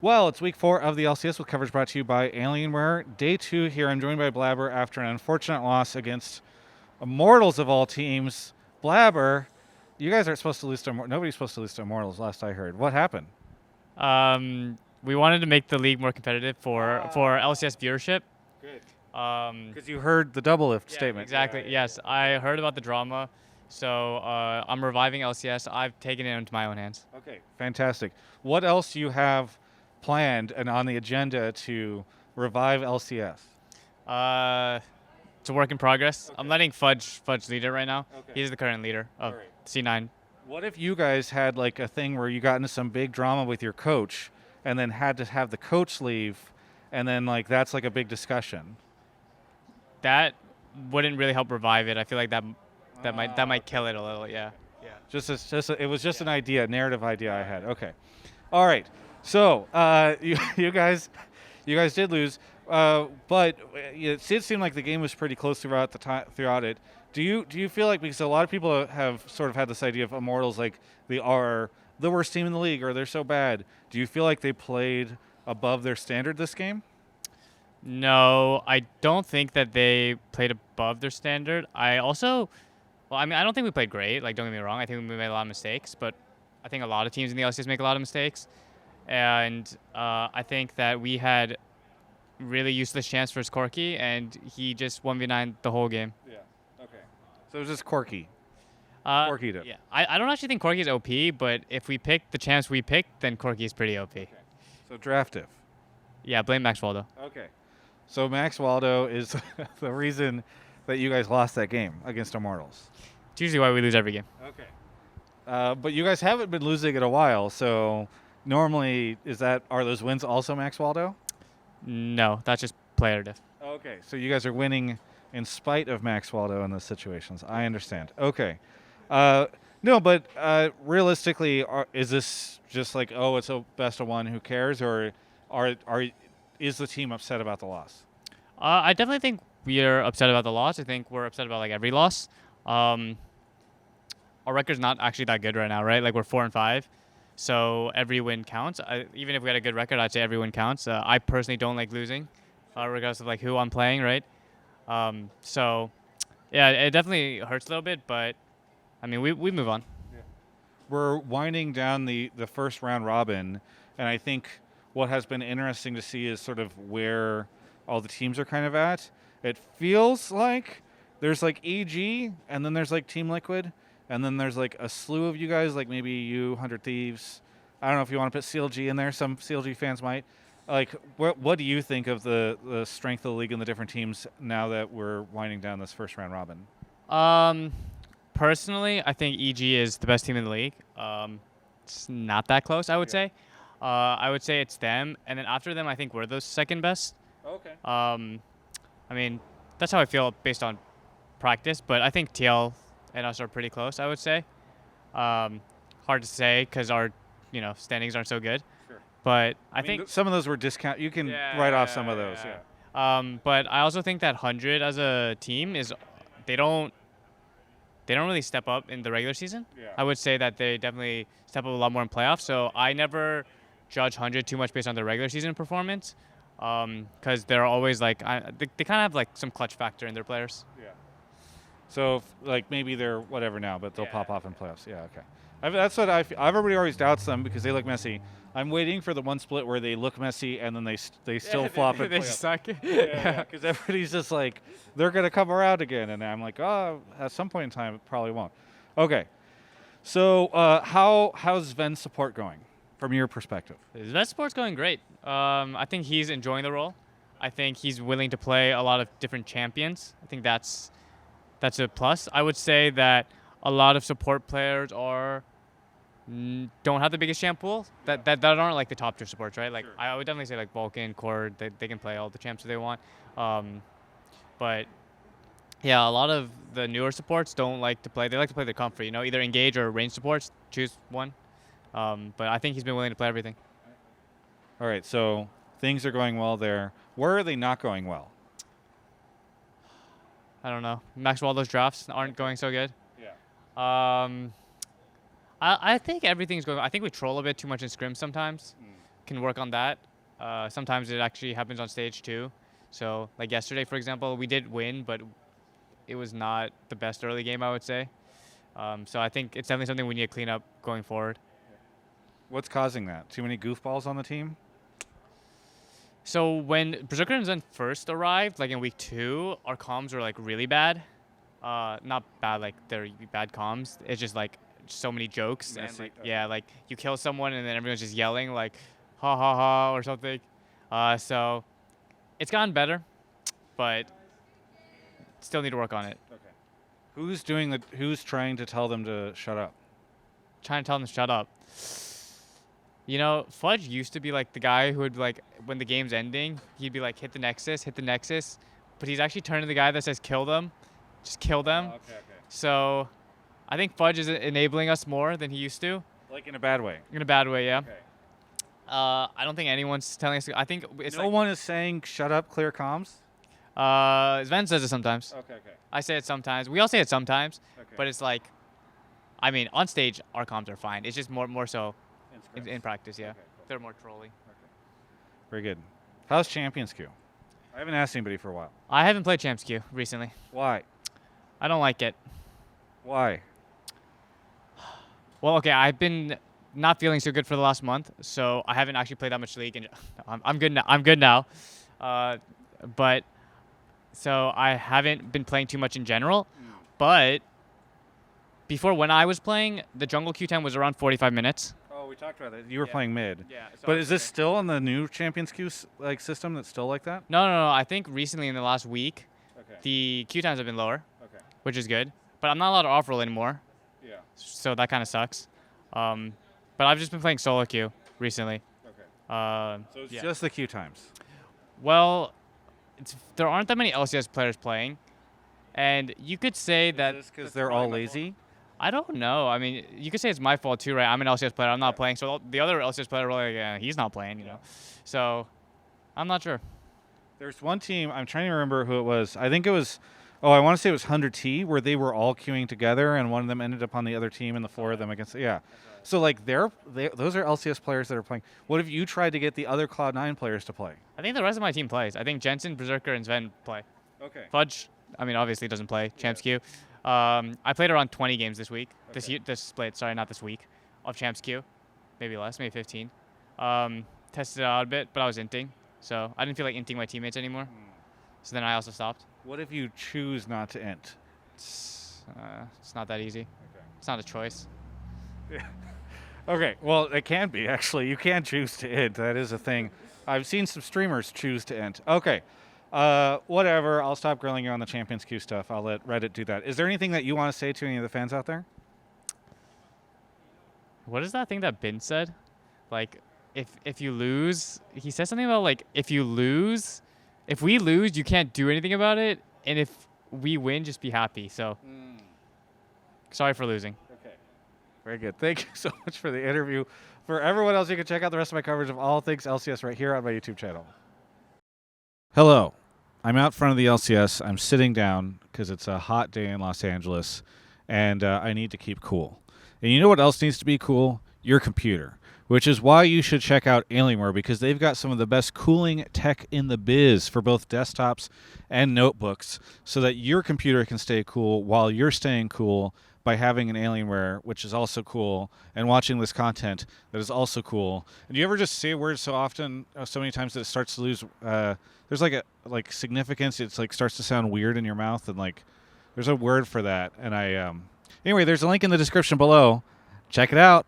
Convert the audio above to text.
Well, it's week 4 of the LCS with coverage brought to you by Alienware. Day 2 here. I'm joined by Blaber after an unfortunate loss against Immortals of all teams. Blaber, you guys aren't supposed to lose to nobody's supposed to lose to Immortals, last I heard. What happened? We wanted to make the league more competitive for LCS viewership. Good. Um, Because you heard the double lift yeah, statement. exactly. Yes, I heard about the drama, so I'm reviving LCS. I've taken it into my own hands. Okay, fantastic. What else do you have planned and on the agenda to revive LCS? It's a work in progress. Okay. I'm letting Fudge lead it right now. Okay. He's the current leader of C9. What if you guys had like a thing where you got into some big drama with your coach and then had to have the coach leave and then like that's like a big discussion? That wouldn't really help revive it. I feel like that might kill it a little. Yeah. Yeah. It was just an idea, narrative idea I had. Okay. All right. So, you guys did lose. But it did seem like the game was pretty close throughout throughout it. Do you feel like, because a lot of people have sort of had this idea of Immortals like they are the worst team in the league or they're so bad, do you feel like they played above their standard this game? No, I don't think that they played above their standard. I don't think we played great. Like, don't get me wrong. I think we made a lot of mistakes, but I think a lot of teams in the LCS make a lot of mistakes. And I think that we had really useless chance versus Corki, and he just 1v9 the whole game. Yeah. Okay. So it was just Corki. Corki did. Yeah. I don't actually think Corki is OP, but if we pick the champs we picked, then Corki is pretty OP. Okay. So draftive. Yeah, blame Max Waldo. Okay. So Max Waldo is the reason that you guys lost that game against Immortals. It's usually why we lose every game. Okay. But you guys haven't been losing in a while, so normally are those wins also Max Waldo? No, that's just player diff. Okay, so you guys are winning in spite of Max Waldo in those situations. I understand. Okay. No, but realistically, is this just like, oh, it's a best of one, who cares, or is the team upset about the loss? I definitely think we are upset about the loss. I think we're upset about like every loss. Our record's not actually that good right now, right? Like, we're 4-5, so every win counts. Even if we had a good record, I'd say every win counts. I personally don't like losing, regardless of like who I'm playing, right? So yeah, it definitely hurts a little bit, but I mean, we move on. Yeah. We're winding down the first round robin, and I think what has been interesting to see is sort of where all the teams are kind of at. It feels like there's like EG, and then there's like Team Liquid, and then there's like a slew of you guys, like maybe you, 100 Thieves. I don't know if you want to put CLG in there. Some CLG fans might. Like, what do you think of the strength of the league and the different teams now that we're winding down this first round robin? Personally, I think EG is the best team in the league. It's not that close, I would say. I would say it's them, and then after them, I think we're the second best. Okay. I mean, that's how I feel based on practice, but I think TL and us are pretty close, I would say. Hard to say because our standings aren't so good. Sure. But I think some of those were discount. You can write off some of those. Yeah. But I also think that 100 as a team they don't really step up in the regular season. Yeah. I would say that they definitely step up a lot more in playoffs. So I never judge 100 too much based on their regular season performance, because they're always like they kind of have like some clutch factor in their players. Yeah. So like maybe they're whatever now, but they'll pop off in playoffs. Yeah. Okay. That's what I feel. Everybody always doubts them because they look messy. I'm waiting for the one split where they look messy and then they still flop in They playoffs. suck. Yeah. Because everybody's just like, they're gonna come around again, and I'm like, oh, at some point in time it probably won't. Okay. So how's Ven's support going from your perspective? Ven's support's going great. I think he's enjoying the role. I think he's willing to play a lot of different champions. I think that's a plus. I would say that a lot of support players don't have the biggest champ pool that aren't like the top tier supports, right? Like, sure. I would definitely say like Vulcan, Cord, they can play all the champs that they want. But yeah, a lot of the newer supports don't like to play. They like to play the comfort, either engage or range supports. Choose one. But I think he's been willing to play everything. All right, so things are going well there. Where are they not going well? I don't know. Max Waldo's drafts aren't going so good. Yeah. I think everything's going. I think we troll a bit too much in scrims sometimes. can work on that. Sometimes it actually happens on stage too. So like yesterday, for example, we did win, but it was not the best early game, I would say. So I think it's definitely something we need to clean up going forward. What's causing that? Too many goofballs on the team? So when Berserker and Zen first arrived, like in week 2, our comms were like really bad. Not bad, like they're bad comms. It's just like so many jokes and Messy, like okay. yeah, like you kill someone and then everyone's just yelling like ha ha ha or something. So it's gotten better, but still need to work on it. Okay. Who's trying to tell them to shut up? Trying to tell them to shut up. You know, Fudge used to be like the guy who would like when the game's ending, he'd be like hit the Nexus, but he's actually turned to the guy that says kill them, just kill them. Oh, okay. So I think Fudge is enabling us more than he used to. Like in a bad way. In a bad way, yeah. Okay. I don't think anyone's telling us. I think it's No one is saying shut up, clear comms. Sven says it sometimes. Okay. I say it sometimes. We all say it sometimes, Okay. but it's like, I mean, on stage our comms are fine. It's just more so in practice, yeah. Okay, cool. They're more trolly. Very good. How's Champions Queue? I haven't asked anybody for a while. I haven't played Champs Queue recently. Why? I don't like it. Why? Well, okay, I've been not feeling so good for the last month, so I haven't actually played that much League, and I'm good now. I'm good now, but so I haven't been playing too much in general. But before, when I was playing, the jungle queue time was around 45 minutes. Oh, we talked about that. You were playing mid. Yeah. So But is this still on the new Champions Queue like system that's still like that? No. I think recently in the last week, Okay. the queue times have been lower, Okay. which is good. But I'm not allowed to off roll anymore, Yeah. so that kind of sucks. But I've just been playing solo queue recently. Okay. So it's just the queue times. Well, there aren't that many LCS players playing, and you could say that Because they're all lazy? I don't know. I mean, you could say it's my fault too, right? I'm an LCS player. I'm not playing, so the other LCS player, really, he's not playing, you know. So I'm not sure. There's one team, I'm trying to remember who it was. I think it was, I want to say it was 100T, where they were all queuing together, and one of them ended up on the other team, and the four of them against, So, like, those are LCS players that are playing. What if you tried to get the other Cloud9 players to play? I think the rest of my team plays. I think Jensen, Berserker, and Sven play. Okay. Fudge, I mean, obviously doesn't play. Champs Queue. I played around 20 games this week. This split, sorry, not this week, of Champs Queue. Maybe less, maybe 15. Tested it out a bit, but I was inting. So I didn't feel like inting my teammates anymore. So then I also stopped. What if you choose not to int? It's not that easy. It's not a choice. Okay, well, it can be, actually. You can choose to int. That is a thing. I've seen some streamers choose to int. Okay. Whatever. I'll stop grilling you on the Champions Queue stuff. I'll let Reddit do that. Is there anything that you want to say to any of the fans out there? What is that thing that Bin said? Like, if you lose, he said something about like if we lose, you can't do anything about it, and if we win, just be happy. So, sorry for losing. Okay. Very good. Thank you so much for the interview. For everyone else, you can check out the rest of my coverage of all things LCS right here on my YouTube channel. Hello. I'm out front of the LCS. I'm sitting down because it's a hot day in Los Angeles, and I need to keep cool. And you know what else needs to be cool? Your computer, which is why you should check out Alienware, because they've got some of the best cooling tech in the biz for both desktops and notebooks, so that your computer can stay cool while you're staying cool by having an Alienware, which is also cool, and watching this content that is also cool. And do you ever just say a word so often, so many times that it starts to lose, there's like a significance, it's like starts to sound weird in your mouth, and like there's a word for that. And anyway, there's a link in the description below. Check it out.